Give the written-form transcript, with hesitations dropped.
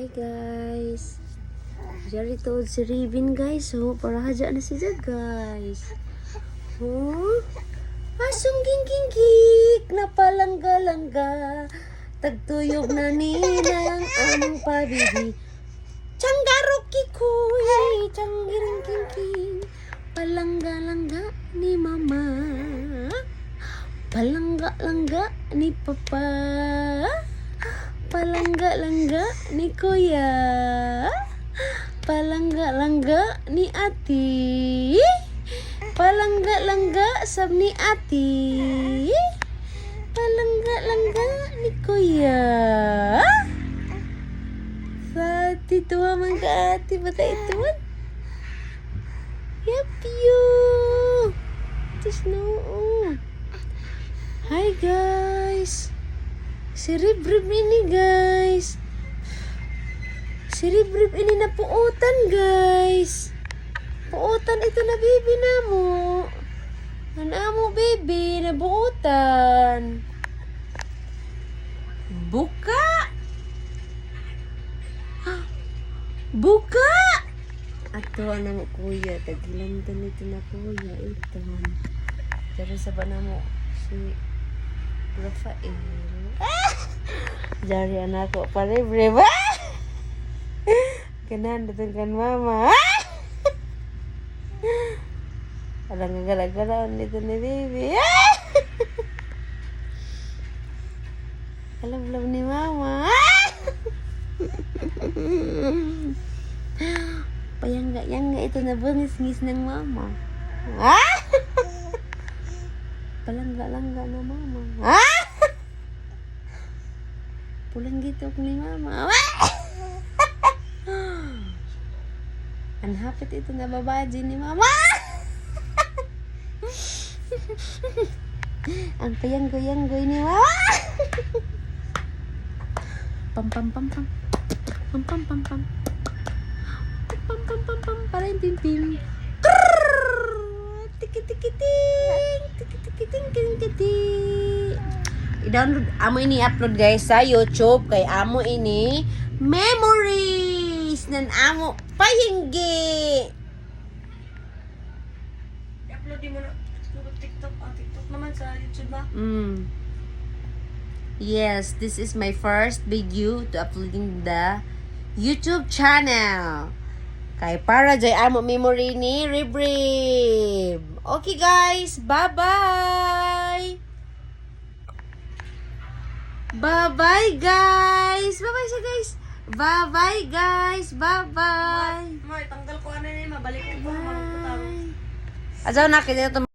Hi guys. Jari to si Ribin guys. Oh, para haja na si Jad guys. Oh. Asong gingkingkik na palangga-langga. Tagtuyog na nilang among pabibi. Tiyanggarok kikoy, tiyanggiring kingking. Palangga-langga ni mama. Palangga-langga ni papa. Palangga-langga ni kuya. Palangga-langga ni ati. Palangga-langga sab ni ati. Palangga-langga ni kuya. Sa tituwa man ka ati bata ituan. Yapyo. Tis no. Hi guys. Si Rib-Rib ini guys. Si Rib-Rib ini na puutan guys. Puutan ito na baby na mo. Ano baby na buutan. Buka. Buka. Ato na mo kuya. Tagilan ito na kuya. Ito. Pero sa ba na mo si Rafael. Jari anak ko pa Rib-Rib. Kanan datang kan mama. Alang gara-gara nito ni baby. Alam ni mama. Payangga-yangga ito na bangis-ngis ng mama. Palangga-langga na mama. Pulang gitu ni mama. Anhapit ito na babaji ni mama. Ang payanggoy-yanggoy ni mama. Pam pam pam pam. Pam pam pam pam. Pam pam pam pam para yung pim-pim. Tiki-tiki-ting. Tiki-tiki-ting ting. I-download amo ini upload guys sa YouTube kay amo ini memories nan amo pahinggi. I-upload mo na TikTok, TikTok naman sa YouTube ba? Yes, this is my first video to uploading the YouTube channel. Kay para jay amo memory ni Rib-Rib. Okay guys, bye-bye. Bye-bye guys. Bye-bye siya guys. Bye-bye guys. Bye-bye. Mar, tanggal ko ano ni mabalik ko. Bye. Ajaw na kita